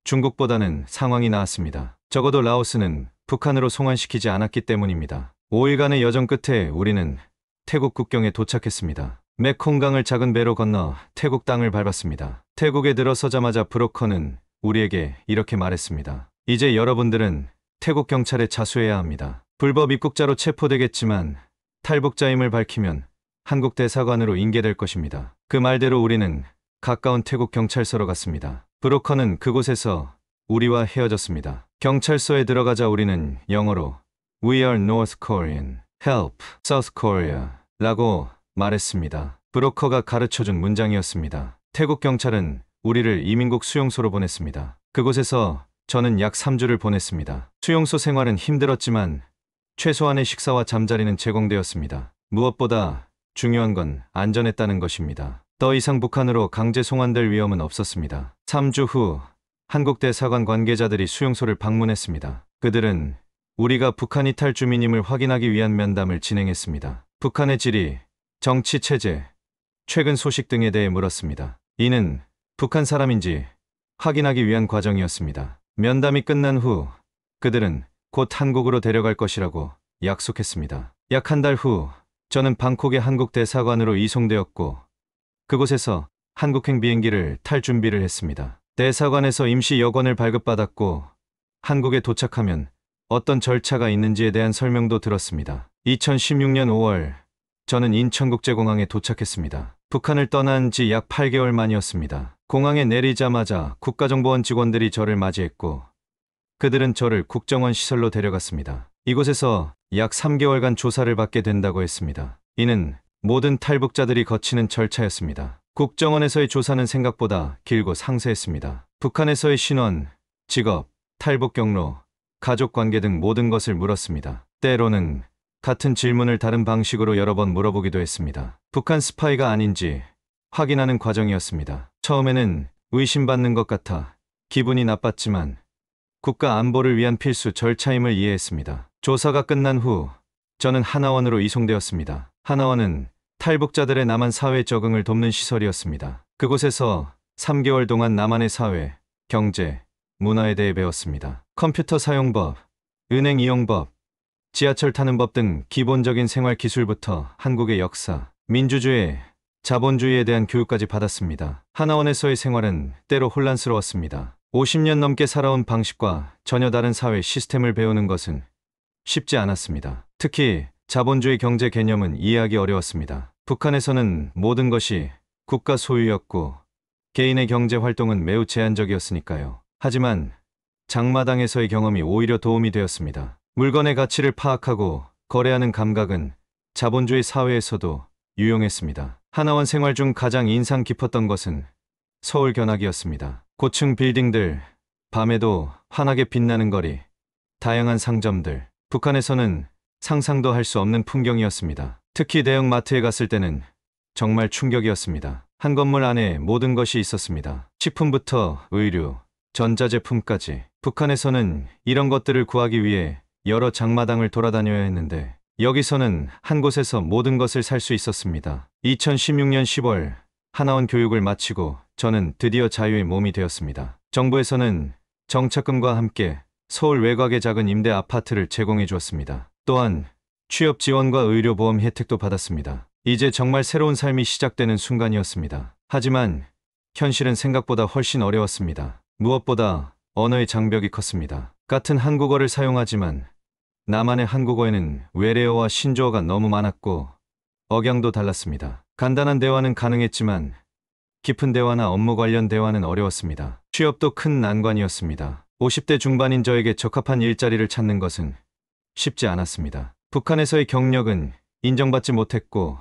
Speaker 1: 중국보다는 상황이 나았습니다. 적어도 라오스는 북한으로 송환시키지 않았기 때문입니다. 5일간의 여정 끝에 우리는 태국 국경에 도착했습니다. 메콩강을 작은 배로 건너 태국 땅을 밟았습니다. 태국에 들어서자마자 브로커는 우리에게 이렇게 말했습니다. 이제 여러분들은 태국 경찰에 자수해야 합니다. 불법 입국자로 체포되겠지만 탈북자임을 밝히면 한국 대사관으로 인계될 것입니다. 그 말대로 우리는 가까운 태국 경찰서로 갔습니다. 브로커는 그곳에서 우리와 헤어졌습니다. 경찰서에 들어가자 우리는 영어로 We are North Korean, help, South Korea 라고 말했습니다. 브로커가 가르쳐준 문장이었습니다. 태국 경찰은 우리를 이민국 수용소로 보냈습니다. 그곳에서 저는 약 3주를 보냈습니다. 수용소 생활은 힘들었지만 최소한의 식사와 잠자리는 제공되었습니다. 무엇보다 중요한 건 안전했다는 것입니다. 더 이상 북한으로 강제 송환될 위험은 없었습니다. 3주 후 한국 대사관 관계자들이 수용소를 방문했습니다. 그들은 우리가 북한 이탈 주민임을 확인하기 위한 면담을 진행했습니다. 북한의 지리, 정치 체제, 최근 소식 등에 대해 물었습니다. 이는 북한 사람인지 확인하기 위한 과정이었습니다. 면담이 끝난 후 그들은 곧 한국으로 데려갈 것이라고 약속했습니다. 약 한 달 후 저는 방콕의 한국 대사관으로 이송되었고 그곳에서 한국행 비행기를 탈 준비를 했습니다. 대사관에서 임시 여권을 발급받았고 한국에 도착하면 어떤 절차가 있는지에 대한 설명도 들었습니다. 2016년 5월 저는 인천국제공항에 도착했습니다. 북한을 떠난 지 약 8개월 만이었습니다. 공항에 내리자마자 국가정보원 직원들이 저를 맞이했고 그들은 저를 국정원 시설로 데려갔습니다. 이곳에서 약 3개월간 조사를 받게 된다고 했습니다. 이는 모든 탈북자들이 거치는 절차였습니다. 국정원에서의 조사는 생각보다 길고 상세했습니다. 북한에서의 신원, 직업, 탈북 경로, 가족관계 등 모든 것을 물었습니다. 때로는 같은 질문을 다른 방식으로 여러 번 물어보기도 했습니다. 북한 스파이가 아닌지 확인하는 과정이었습니다. 처음에는 의심받는 것 같아 기분이 나빴지만 국가 안보를 위한 필수 절차임을 이해했습니다. 조사가 끝난 후 저는 하나원으로 이송되었습니다. 하나원은 탈북자들의 남한 사회 적응을 돕는 시설이었습니다. 그곳에서 3개월 동안 남한의 사회, 경제, 문화에 대해 배웠습니다. 컴퓨터 사용법, 은행 이용법, 지하철 타는 법 등 기본적인 생활 기술부터 한국의 역사, 민주주의, 자본주의에 대한 교육까지 받았습니다. 하나원에서의 생활은 때로 혼란스러웠습니다. 50년 넘게 살아온 방식과 전혀 다른 사회 시스템을 배우는 것은 쉽지 않았습니다. 특히 자본주의 경제 개념은 이해하기 어려웠습니다. 북한에서는 모든 것이 국가 소유였고 개인의 경제 활동은 매우 제한적이었으니까요. 하지만 장마당에서의 경험이 오히려 도움이 되었습니다. 물건의 가치를 파악하고 거래하는 감각은 자본주의 사회에서도 유용했습니다. 하나원 생활 중 가장 인상 깊었던 것은 서울 견학이었습니다. 고층 빌딩들, 밤에도 환하게 빛나는 거리, 다양한 상점들. 북한에서는 상상도 할 수 없는 풍경이었습니다. 특히 대형 마트에 갔을 때는 정말 충격이었습니다. 한 건물 안에 모든 것이 있었습니다. 식품부터 의류, 전자제품까지. 북한에서는 이런 것들을 구하기 위해 여러 장마당을 돌아다녀야 했는데 여기서는 한 곳에서 모든 것을 살 수 있었습니다. 2016년 10월 하나원 교육을 마치고 저는 드디어 자유의 몸이 되었습니다. 정부에서는 정착금과 함께 서울 외곽의 작은 임대 아파트를 제공해 주었습니다. 또한 취업 지원과 의료보험 혜택도 받았습니다. 이제 정말 새로운 삶이 시작되는 순간이었습니다. 하지만 현실은 생각보다 훨씬 어려웠습니다. 무엇보다 언어의 장벽이 컸습니다. 같은 한국어를 사용하지만 나만의 한국어에는 외래어와 신조어가 너무 많았고 억양도 달랐습니다. 간단한 대화는 가능했지만 깊은 대화나 업무 관련 대화는 어려웠습니다. 취업도 큰 난관이었습니다. 50대 중반인 저에게 적합한 일자리를 찾는 것은 쉽지 않았습니다. 북한에서의 경력은 인정받지 못했고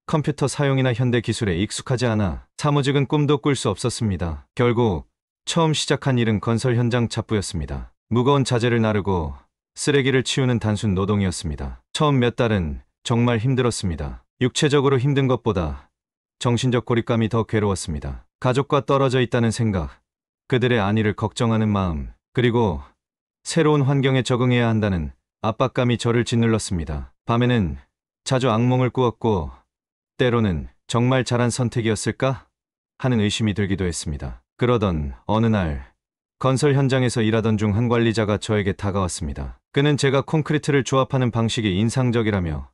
Speaker 1: 컴퓨터 사용이나 현대 기술에 익숙하지 않아 사무직은 꿈도 꿀 수 없었습니다. 결국 처음 시작한 일은 건설 현장 잡부였습니다. 무거운 자재를 나르고 쓰레기를 치우는 단순 노동이었습니다. 처음 몇 달은 정말 힘들었습니다. 육체적으로 힘든 것보다 정신적 고립감이 더 괴로웠습니다. 가족과 떨어져 있다는 생각, 그들의 안위를 걱정하는 마음, 그리고 새로운 환경에 적응해야 한다는 압박감이 저를 짓눌렀습니다. 밤에는 자주 악몽을 꾸었고 때로는 정말 잘한 선택이었을까 하는 의심이 들기도 했습니다. 그러던 어느 날 건설 현장에서 일하던 중 한 관리자가 저에게 다가왔습니다. 그는 제가 콘크리트를 조합하는 방식이 인상적이라며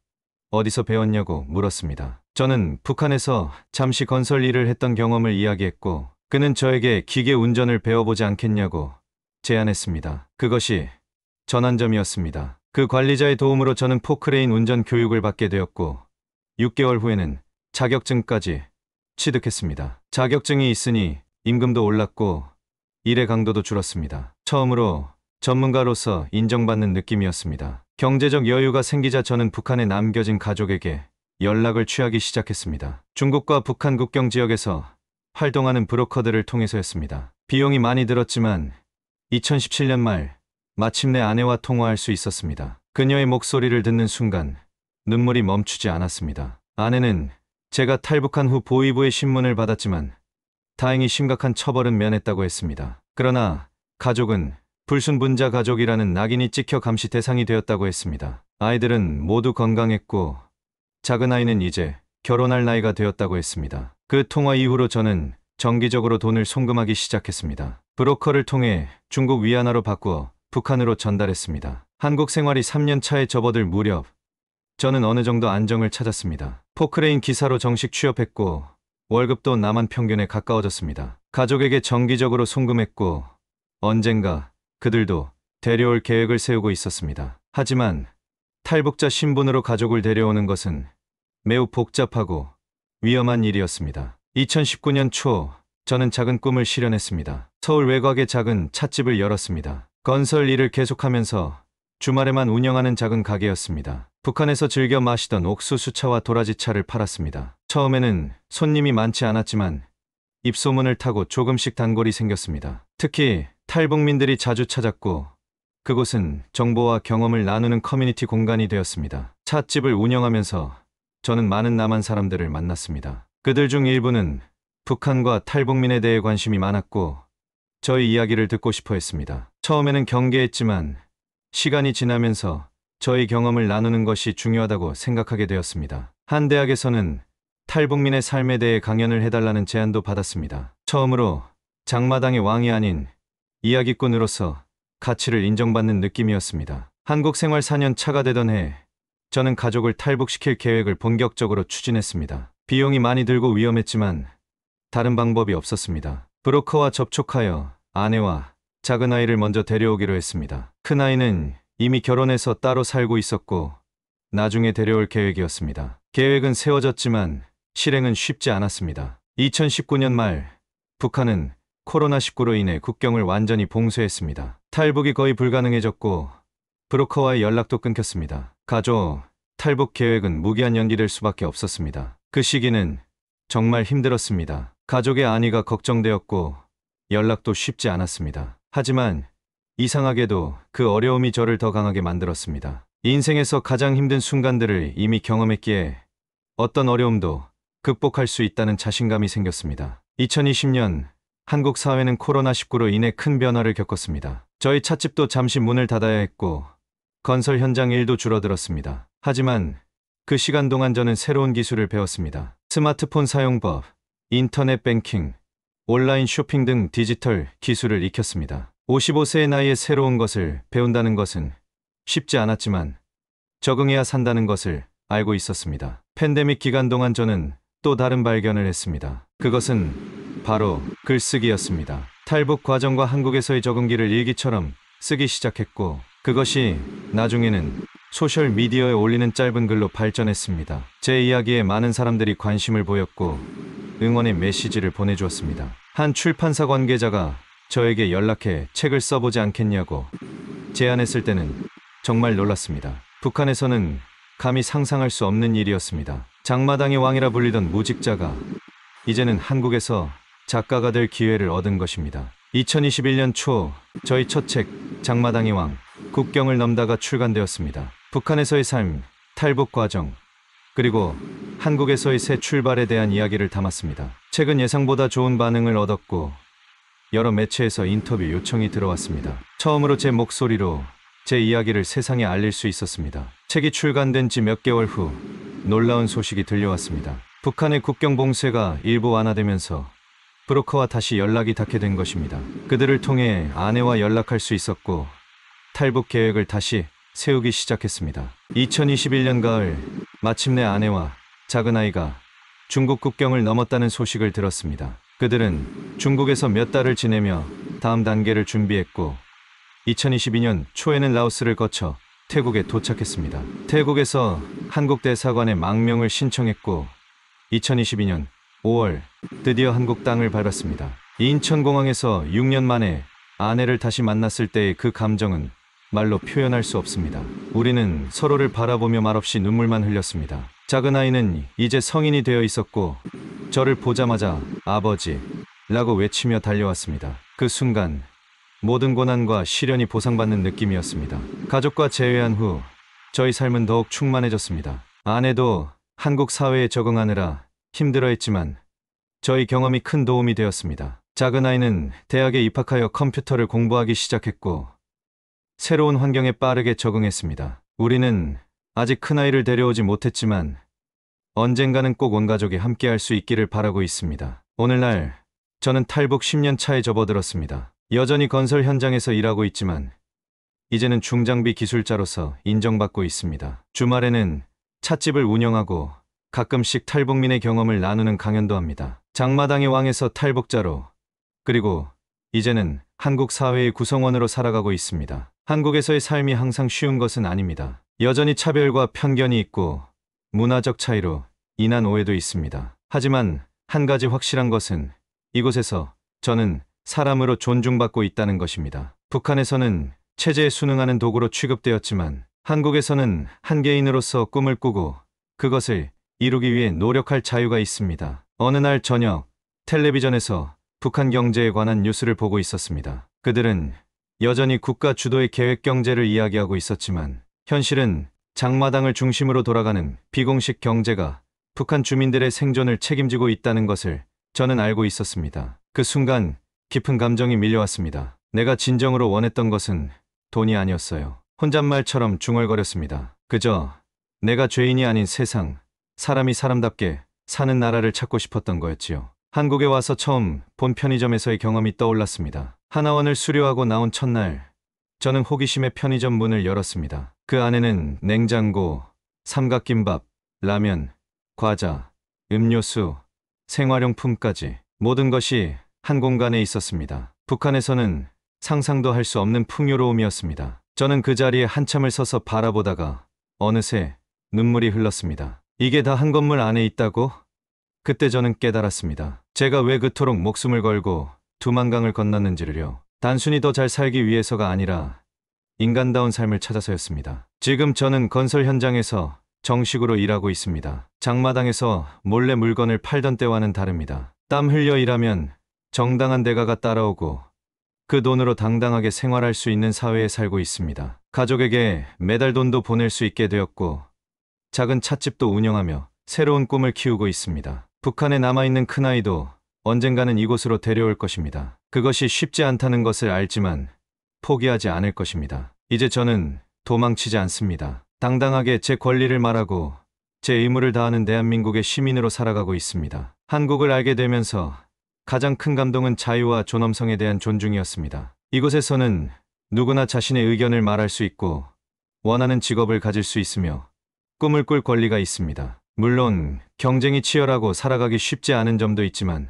Speaker 1: 어디서 배웠냐고 물었습니다. 저는 북한에서 잠시 건설 일을 했던 경험을 이야기했고 그는 저에게 기계 운전을 배워보지 않겠냐고 제안했습니다. 그것이 전환점이었습니다. 그 관리자의 도움으로 저는 포크레인 운전 교육을 받게 되었고 6개월 후에는 자격증까지 취득했습니다. 자격증이 있으니 임금도 올랐고 일의 강도도 줄었습니다. 처음으로 전문가로서 인정받는 느낌이었습니다. 경제적 여유가 생기자 저는 북한에 남겨진 가족에게 연락을 취하기 시작했습니다. 중국과 북한 국경 지역에서 활동하는 브로커들을 통해서였습니다. 비용이 많이 들었지만 2017년 말 마침내 아내와 통화할 수 있었습니다. 그녀의 목소리를 듣는 순간 눈물이 멈추지 않았습니다. 아내는 제가 탈북한 후 보위부의 신문을 받았지만 다행히 심각한 처벌은 면했다고 했습니다. 그러나 가족은 불순분자 가족이라는 낙인이 찍혀 감시 대상이 되었다고 했습니다. 아이들은 모두 건강했고 작은 아이는 이제 결혼할 나이가 되었다고 했습니다. 그 통화 이후로 저는 정기적으로 돈을 송금하기 시작했습니다. 브로커를 통해 중국 위안화로 바꾸어 북한으로 전달했습니다. 한국 생활이 3년 차에 접어들 무렵 저는 어느 정도 안정을 찾았습니다. 포크레인 기사로 정식 취업했고 월급도 남한 평균에 가까워졌습니다. 가족에게 정기적으로 송금했고 언젠가 그들도 데려올 계획을 세우고 있었습니다. 하지만 탈북자 신분으로 가족을 데려오는 것은 매우 복잡하고 위험한 일이었습니다. 2019년 초 저는 작은 꿈을 실현했습니다. 서울 외곽에 작은 찻집을 열었습니다. 건설 일을 계속하면서 주말에만 운영하는 작은 가게였습니다. 북한에서 즐겨 마시던 옥수수차와 도라지차를 팔았습니다. 처음에는 손님이 많지 않았지만 입소문을 타고 조금씩 단골이 생겼습니다. 특히 탈북민들이 자주 찾았고 그곳은 정보와 경험을 나누는 커뮤니티 공간이 되었습니다. 찻집을 운영하면서 저는 많은 남한 사람들을 만났습니다. 그들 중 일부는 북한과 탈북민에 대해 관심이 많았고 저의 이야기를 듣고 싶어 했습니다. 처음에는 경계했지만 시간이 지나면서 저의 경험을 나누는 것이 중요하다고 생각하게 되었습니다. 한 대학에서는 탈북민의 삶에 대해 강연을 해달라는 제안도 받았습니다. 처음으로 장마당의 왕이 아닌 이야기꾼으로서 가치를 인정받는 느낌이었습니다. 한국 생활 4년 차가 되던 해 저는 가족을 탈북시킬 계획을 본격적으로 추진했습니다. 비용이 많이 들고 위험했지만 다른 방법이 없었습니다. 브로커와 접촉하여 아내와 작은 아이를 먼저 데려오기로 했습니다. 큰 아이는 이미 결혼해서 따로 살고 있었고 나중에 데려올 계획이었습니다. 계획은 세워졌지만 실행은 쉽지 않았습니다. 2019년 말 북한은 코로나19로 인해 국경을 완전히 봉쇄했습니다. 탈북이 거의 불가능해졌고 브로커와의 연락도 끊겼습니다. 가족 탈북 계획은 무기한 연기될 수밖에 없었습니다. 그 시기는 정말 힘들었습니다. 가족의 안위가 걱정되었고 연락도 쉽지 않았습니다. 하지만 이상하게도 그 어려움이 저를 더 강하게 만들었습니다. 인생에서 가장 힘든 순간들을 이미 경험했기에 어떤 어려움도 극복할 수 있다는 자신감이 생겼습니다. 2020년 한국 사회는 코로나19로 인해 큰 변화를 겪었습니다. 저희 찻집도 잠시 문을 닫아야 했고 건설 현장 일도 줄어들었습니다. 하지만 그 시간 동안 저는 새로운 기술을 배웠습니다. 스마트폰 사용법, 인터넷 뱅킹, 온라인 쇼핑 등 디지털 기술을 익혔습니다. 55세의 나이에 새로운 것을 배운다는 것은 쉽지 않았지만 적응해야 산다는 것을 알고 있었습니다. 팬데믹 기간 동안 저는 또 다른 발견을 했습니다. 그것은 바로 글쓰기였습니다. 탈북 과정과 한국에서의 적응기를 일기처럼 쓰기 시작했고 그것이 나중에는 소셜 미디어에 올리는 짧은 글로 발전했습니다. 제 이야기에 많은 사람들이 관심을 보였고 응원의 메시지를 보내주었습니다. 한 출판사 관계자가 저에게 연락해 책을 써보지 않겠냐고 제안했을 때는 정말 놀랐습니다. 북한에서는 감히 상상할 수 없는 일이었습니다. 장마당의 왕이라 불리던 무직자가 이제는 한국에서 작가가 될 기회를 얻은 것입니다. 2021년 초 저희 첫 책 장마당의 왕, 국경을 넘다가 출간되었습니다. 북한에서의 삶, 탈북 과정, 그리고 한국에서의 새 출발에 대한 이야기를 담았습니다. 책은 예상보다 좋은 반응을 얻었고 여러 매체에서 인터뷰 요청이 들어왔습니다. 처음으로 제 목소리로 제 이야기를 세상에 알릴 수 있었습니다. 책이 출간된 지 몇 개월 후 놀라운 소식이 들려왔습니다. 북한의 국경 봉쇄가 일부 완화되면서 브로커와 다시 연락이 닿게 된 것입니다. 그들을 통해 아내와 연락할 수 있었고 탈북 계획을 다시 세우기 시작했습니다. 2021년 가을 마침내 아내와 작은 아이가 중국 국경을 넘었다는 소식을 들었습니다. 그들은 중국에서 몇 달을 지내며 다음 단계를 준비했고 2022년 초에는 라오스를 거쳐 태국에 도착했습니다. 태국에서 한국 대사관에 망명을 신청했고 2022년 5월 드디어 한국 땅을 밟았습니다. 인천공항에서 6년 만에 아내를 다시 만났을 때의 그 감정은 말로 표현할 수 없습니다. 우리는 서로를 바라보며 말없이 눈물만 흘렸습니다. 작은 아이는 이제 성인이 되어 있었고 저를 보자마자 아버지라고 외치며 달려왔습니다. 그 순간 모든 고난과 시련이 보상받는 느낌이었습니다. 가족과 재회한 후 저희 삶은 더욱 충만해졌습니다. 아내도 한국 사회에 적응하느라 힘들어했지만 저희 경험이 큰 도움이 되었습니다. 작은 아이는 대학에 입학하여 컴퓨터를 공부하기 시작했고 새로운 환경에 빠르게 적응했습니다. 우리는 아직 큰아이를 데려오지 못했지만 언젠가는 꼭 온 가족이 함께할 수 있기를 바라고 있습니다. 오늘날 저는 탈북 10년 차에 접어들었습니다. 여전히 건설 현장에서 일하고 있지만 이제는 중장비 기술자로서 인정받고 있습니다. 주말에는 찻집을 운영하고 가끔씩 탈북민의 경험을 나누는 강연도 합니다. 장마당의 왕에서 탈북자로, 그리고 이제는 한국 사회의 구성원으로 살아가고 있습니다. 한국에서의 삶이 항상 쉬운 것은 아닙니다. 여전히 차별과 편견이 있고 문화적 차이로 인한 오해도 있습니다. 하지만 한 가지 확실한 것은 이곳에서 저는 사람으로 존중받고 있다는 것입니다. 북한에서는 체제에 순응하는 도구로 취급되었지만 한국에서는 한 개인으로서 꿈을 꾸고 그것을 이루기 위해 노력할 자유가 있습니다. 어느 날 저녁 텔레비전에서 북한 경제에 관한 뉴스를 보고 있었습니다. 그들은 여전히 국가 주도의 계획 경제를 이야기하고 있었지만 현실은 장마당을 중심으로 돌아가는 비공식 경제가 북한 주민들의 생존을 책임지고 있다는 것을 저는 알고 있었습니다. 그 순간 깊은 감정이 밀려왔습니다. 내가 진정으로 원했던 것은 돈이 아니었어요. 혼잣말처럼 중얼거렸습니다. 그저 내가 죄인이 아닌 세상, 사람이 사람답게 사는 나라를 찾고 싶었던 거였지요. 한국에 와서 처음 본 편의점에서의 경험이 떠올랐습니다. 하나원을 수료하고 나온 첫날, 저는 호기심에 편의점 문을 열었습니다. 그 안에는 냉장고, 삼각김밥, 라면, 과자, 음료수, 생활용품까지 모든 것이 한 공간에 있었습니다. 북한에서는 상상도 할 수 없는 풍요로움이었습니다. 저는 그 자리에 한참을 서서 바라보다가 어느새 눈물이 흘렀습니다. 이게 다 한 건물 안에 있다고? 그때 저는 깨달았습니다. 제가 왜 그토록 목숨을 걸고 두만강을 건넜는지를요. 단순히 더 잘 살기 위해서가 아니라 인간다운 삶을 찾아서였습니다. 지금 저는 건설 현장에서 정식으로 일하고 있습니다. 장마당에서 몰래 물건을 팔던 때와는 다릅니다. 땀 흘려 일하면 정당한 대가가 따라오고 그 돈으로 당당하게 생활할 수 있는 사회에 살고 있습니다. 가족에게 매달 돈도 보낼 수 있게 되었고 작은 찻집도 운영하며 새로운 꿈을 키우고 있습니다. 북한에 남아있는 큰아이도 언젠가는 이곳으로 데려올 것입니다. 그것이 쉽지 않다는 것을 알지만 포기하지 않을 것입니다. 이제 저는 도망치지 않습니다. 당당하게 제 권리를 말하고 제 의무를 다하는 대한민국의 시민으로 살아가고 있습니다. 한국을 알게 되면서 가장 큰 감동은 자유와 존엄성에 대한 존중이었습니다. 이곳에서는 누구나 자신의 의견을 말할 수 있고 원하는 직업을 가질 수 있으며 꿈을 꿀 권리가 있습니다. 물론 경쟁이 치열하고 살아가기 쉽지 않은 점도 있지만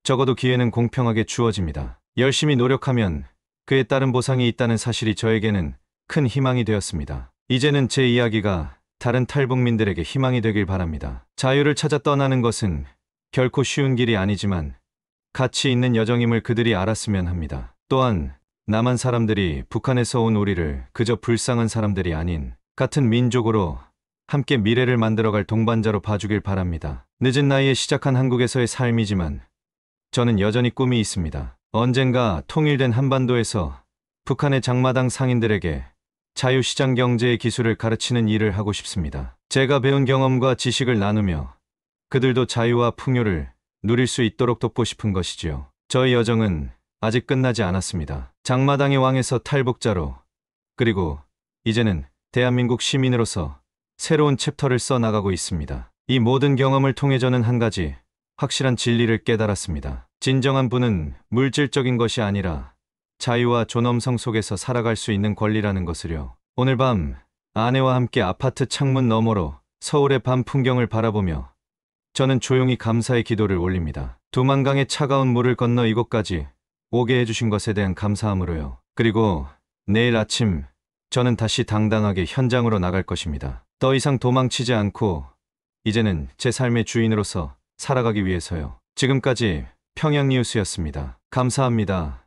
Speaker 1: 적어도 기회는 공평하게 주어집니다. 열심히 노력하면 그에 따른 보상이 있다는 사실이 저에게는 큰 희망이 되었습니다. 이제는 제 이야기가 다른 탈북민들에게 희망이 되길 바랍니다. 자유를 찾아 떠나는 것은 결코 쉬운 길이 아니지만 가치 있는 여정임을 그들이 알았으면 합니다. 또한 남한 사람들이 북한에서 온 우리를 그저 불쌍한 사람들이 아닌 같은 민족으로 함께 미래를 만들어갈 동반자로 봐주길 바랍니다. 늦은 나이에 시작한 한국에서의 삶이지만 저는 여전히 꿈이 있습니다. 언젠가 통일된 한반도에서 북한의 장마당 상인들에게 자유시장 경제의 기술을 가르치는 일을 하고 싶습니다. 제가 배운 경험과 지식을 나누며 그들도 자유와 풍요를 누릴 수 있도록 돕고 싶은 것이지요. 저의 여정은 아직 끝나지 않았습니다. 장마당의 왕에서 탈북자로, 그리고 이제는 대한민국 시민으로서 새로운 챕터를 써나가고 있습니다. 이 모든 경험을 통해 저는 한 가지 확실한 진리를 깨달았습니다. 진정한 부는 물질적인 것이 아니라 자유와 존엄성 속에서 살아갈 수 있는 권리라는 것을요. 오늘 밤 아내와 함께 아파트 창문 너머로 서울의 밤 풍경을 바라보며 저는 조용히 감사의 기도를 올립니다. 두만강의 차가운 물을 건너 이곳까지 오게 해주신 것에 대한 감사함으로요. 그리고 내일 아침 저는 다시 당당하게 현장으로 나갈 것입니다. 더 이상 도망치지 않고 이제는 제 삶의 주인으로서 살아가기 위해서요. 지금까지 평양니우스였습니다. 감사합니다.